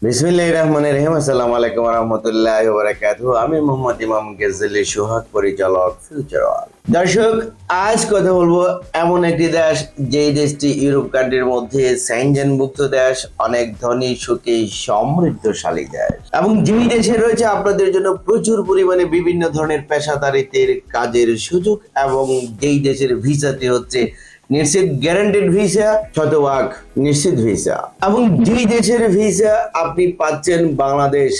বিসমিল্লাহির রহমানির রহিম। আসসালামু আলাইকুম ওয়া রাহমাতুল্লাহি ওয়া বারাকাতুহু। আমি মোহাম্মদ ইমাম গেজেলি সোহাগ, পরিচালক ফিউচার ওয়ার্ল্ড। দর্শক, আজ কথা বলবো এমন একটি দেশ, যেই দেশটি ইউরোপ কান্ট্রির মধ্যে সেনজেনভুক্ত দেশ, অনেক ধনী, সুখী, সমৃদ্ধশালী দেশ, এবং যেই দেশে রয়েছে আপনাদের জন্য প্রচুর পরিমাণে বিভিন্ন ধরনের পেশাদারিত্বের কাজের সুযোগ, এবং যেই দেশের ভিসাটি হচ্ছে নিশ্চিত গ্যারান্টেড ভিসা, শতভাগ নিশ্চিত ভিসা, এবং যেই দেশের ভিসা আপনি পাচ্ছেন বাংলাদেশ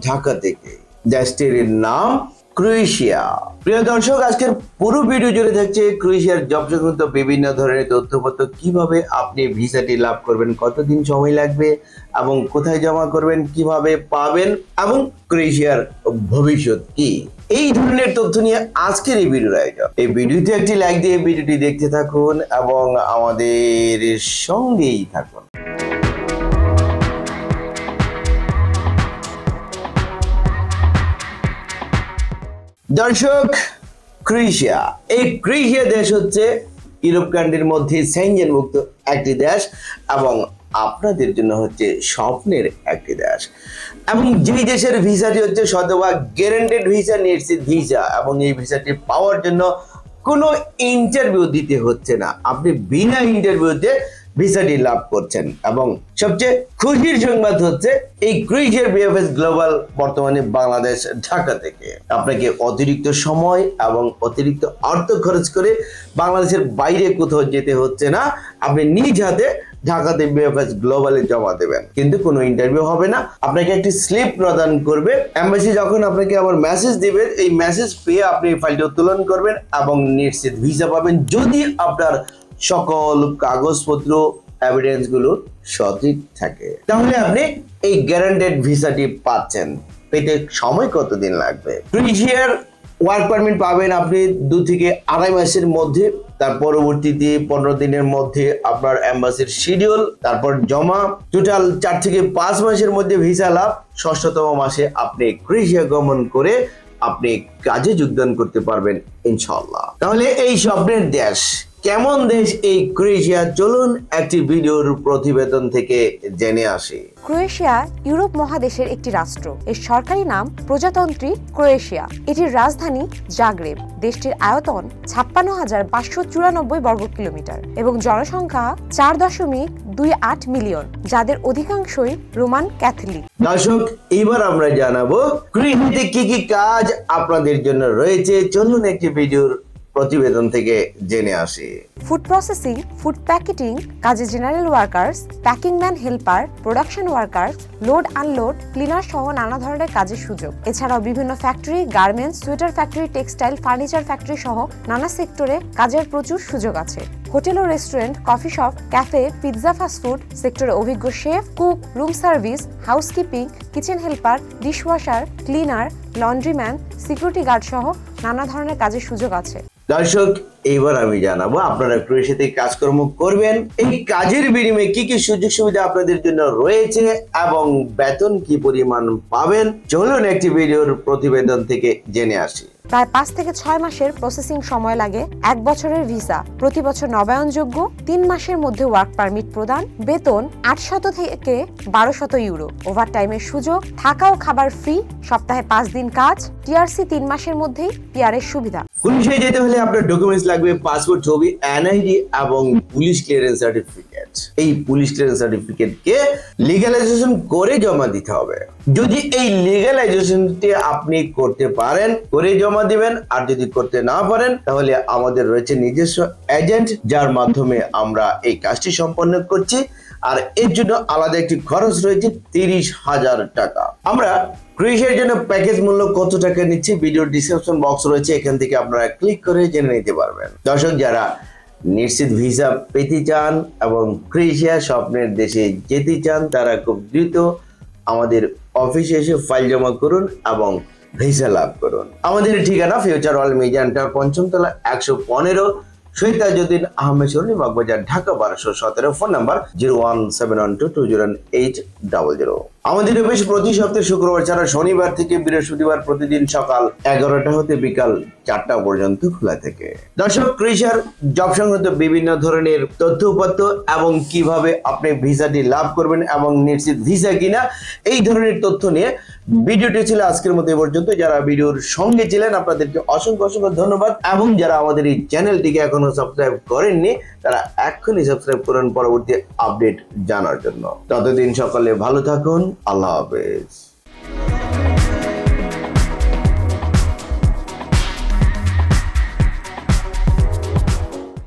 ঢাকা থেকে। দেশটির নাম ক্রোয়েশিয়া। প্রিয় দর্শক, আজকের পুরো ভিডিও জুড়ে থাকছে ক্রোয়েশিয়ার জব সংক্রান্ত বিভিন্ন ধরনের তথ্যপত্র, কিভাবে আপনি ভিসাটি লাভ করবেন, কতদিন সময় লাগবে, এবং কোথায় জমা করবেন, কিভাবে পাবেন, এবং ক্রোয়েশিয়ার ভবিষ্যৎ কি, এই ধরনের তথ্য নিয়ে আজকের এই ভিডিওর আয়োজন। এই ভিডিওতে একটি লাইক দিয়ে ভিডিওটি দেখতে থাকুন এবং আমাদের সঙ্গেই থাকুন। দর্শক, ক্রোয়েশিয়া, এই ক্রোয়েশিয়া দেশ হচ্ছে ইউরোপ কান্ট্রির মধ্যে সেনজেনভুক্ত একটি দেশ, এবং আপনাদের জন্য হচ্ছে স্বপ্নের একটি দেশ, এবং যেই দেশের ভিসাটি হচ্ছে শতভাগ গ্যারান্টেড ভিসা, নিশ্চিত ভিসা, এবং এই ভিসাটি পাওয়ার জন্য কোনো ইন্টারভিউ দিতে হচ্ছে না, আপনি বিনা ইন্টারভিউতে ভিসাটি লাভ করছেন। এবং সবচেয়ে খুশির সংবাদ হচ্ছে এই ক্রোয়েশিয়ার বিএফএস গ্লোবাল বর্তমানে বাংলাদেশ ঢাকা থেকে আপনাকে অতিরিক্ত সময় এবং অতিরিক্ত অর্থ খরচ করে বাংলাদেশের বাইরে কোথাও যেতে হচ্ছে না, আপনি নিজ হাতে ঢাকাতে বিএফএস গ্লোবালে জমা দেবেন, কিন্তু কোনো ইন্টারভিউ হবে না। আপনাকে একটি স্লিপ প্রদান করবে এমবাসি, যখন আপনাকে আবার মেসেজ দিবে, এই মেসেজ পেয়ে আপনি ফাইলটি উত্তোলন করবেন এবং নিশ্চিত ভিসা পাবেন, যদি আপনার সকল কাগজপত্র এভিডেন্স গুলো সঠিক থাকে। তাহলে আপনি এই গ্যারান্টেড ভিসাটি পাচ্ছেন। পেতে সময় কতদিন লাগবে? ক্রোয়েশিয়ার ওয়ার্ক পারমিট পাবেন আপনি 2 থেকে 2.5 মাসের মধ্যে। তার পরবর্তীতে 15 দিনের মধ্যে আপনার এম্বাসির শিডিউল, তারপর জমা, টোটাল 4 থেকে 5 মাসের মধ্যে ভিসা লাভ। 6তম মাসে আপনি ক্রোয়েশিয়া গমন করে আপনি কাজে যোগদান করতে পারবেন ইনশাআল্লাহ। তাহলে এই স্বপ্নের দেশ কেমন দেশ এই ক্রোয়েশিয়া, চলুন একটি ভিডিওর প্রতিবেদন থেকে জেনে আসি। ক্রোয়েশিয়া ইউরোপ মহাদেশের একটি রাষ্ট্র। এর সরকারি নাম প্রজাতন্ত্রী ক্রোয়েশিয়া। এটির রাজধানী জাগ্রেব। দেশটির আয়তন 56,594 বর্গ কিলোমিটার এবং জনসংখ্যা 4.28 মিলিয়ন, যাদের অধিকাংশই রোমান ক্যাথলিক। দর্শক, এবার আমরা জানাবো ক্রোয়েশিয়াতে কি কি কাজ আপনাদের জন্য রয়েছে। চলুন একটি ভিডিওর প্রতিবেদন থেকে জেনে আসি। ফুড প্রসেসিং, ফুড প্যাকেটিং, কাজে general workers, packing man, helper, production workers, load unload, cleaner সহ নানা ধরনের কাজের সুযোগ। এছাড়াও বিভিন্ন factory, garments, sweater factory, textile, furniture factory সহ নানা সেক্টরে কাজের প্রচুর সুযোগ আছে। হোটেল ও restaurant, coffee shop, cafe, pizza, fast food সেক্টরে অভিজ্ঞ chef, cook, room service, housekeeping, kitchen helper, dishwasher, cleaner, laundryman, security guard সহ নানা ধরনের কাজের সুযোগ আছে। দর্শক, এইবার আমি জানাবো আপনারা ক্রোয়েশিয়াতে কাজকর্ম করবেন, এই কাজের বিনিময়ে কি কি সুযোগ সুবিধা আপনাদের জন্য রয়েছে এবং বেতন কি পরিমাণ পাবেন। চলুন একটি ভিডিওর প্রতিবেদন থেকে জেনে আসি। প্রায় 5 থেকে 6 মাসের প্রসেসিং সময় লাগে। 1 বছরের ভিসা, প্রতি বছর নবায়নযোগ্য, 3 মাসের মধ্যে ওয়ার্ক পারমিট প্রদান, বেতন 800 থেকে 1200 ইউরো, ওভারটাইমের সুযোগ, থাকা ও খাবার ফ্রি, সপ্তাহে 5 দিন কাজ, টিআরসি 3 মাসের মধ্যেই পিআরের সুবিধা। পুলিশে যেতে হলে আপনার ডকুমেন্টস লাগবে পাসপোর্ট, ছবি, এনআইডি এবং পুলিশ ক্লিয়ারেন্স সার্টিফিকেট। এই পুলিশ ক্লিয়ারেন্স সার্টিফিকেটকে লিগ্যালাইজেশন করে জমা দিতে হবে। যদি এই লিগ্যালাইজেশনটি আপনি করতে পারেন, করে জমা দিবেন, আর যদি করতে না পারেন তাহলে আমাদের রয়েছে নিজস্ব এজেন্ট, যার মাধ্যমে আমরা এই কাজটি সম্পন্ন করছি, আর এর জন্য আলাদা একটি খরচ রয়েছে 30,000 টাকা। আমরা ক্রোয়েশিয়ার জন্য প্যাকেজ মূল্য কত টাকা নিচ্ছে ভিডিওর ডিসক্রিপশন বক্স রয়েছে, এখান থেকে আপনারা ক্লিক করে জেনে নিতে পারবেন। দর্শক, যারা নিশ্চিত ভিসা পেতে চান এবং ক্রোয়েশিয়া স্বপ্নের দেশে যেতে চান, তারা খুব দ্রুত আমাদের অফিসে এসে ফাইল জমা করুন এবং ভিসা লাভ করুন। আমাদের ঠিকানা ফিউচার ওয়ার্ল্ড মিডিয়া সেন্টার, 5ম তলা, 115, শহীদ তাজউদ্দিন আহমেদ সরণি বাগবাজার, ঢাকা 1217। Phone number 01712218800। আমাদের অফিস প্রতি সপ্তাহে শুক্রবার ছাড়া শনিবার থেকে বৃহস্পতিবার প্রতিদিন সকাল 11টা হতে বিকাল 4টা পর্যন্ত খোলা থাকে। দর্শক, ক্রিশার জব সংক্রান্ত বিভিন্ন ধরনের তথ্য উপাত্ত এবং কিভাবে আপনি ভিসাটি লাভ করবেন এবং নিশ্চিত ভিসা কিনা, এই ধরনের তথ্য নিয়ে ভিডিওটি ছিল আজকের মতো এই পর্যন্ত। যারা ভিডিওর সঙ্গে ছিলেন আপনাদেরকে অসংখ্য অসংখ্য ধন্যবাদ, এবং যারা আমাদের এই চ্যানেলটিকে এখনো সাবস্ক্রাইব করেননি তারা এখনই সাবস্ক্রাইব করুন পরবর্তী আপডেট জানার জন্য। ততদিন সকলে ভালো থাকুন। আল্লাহ হাফেজ।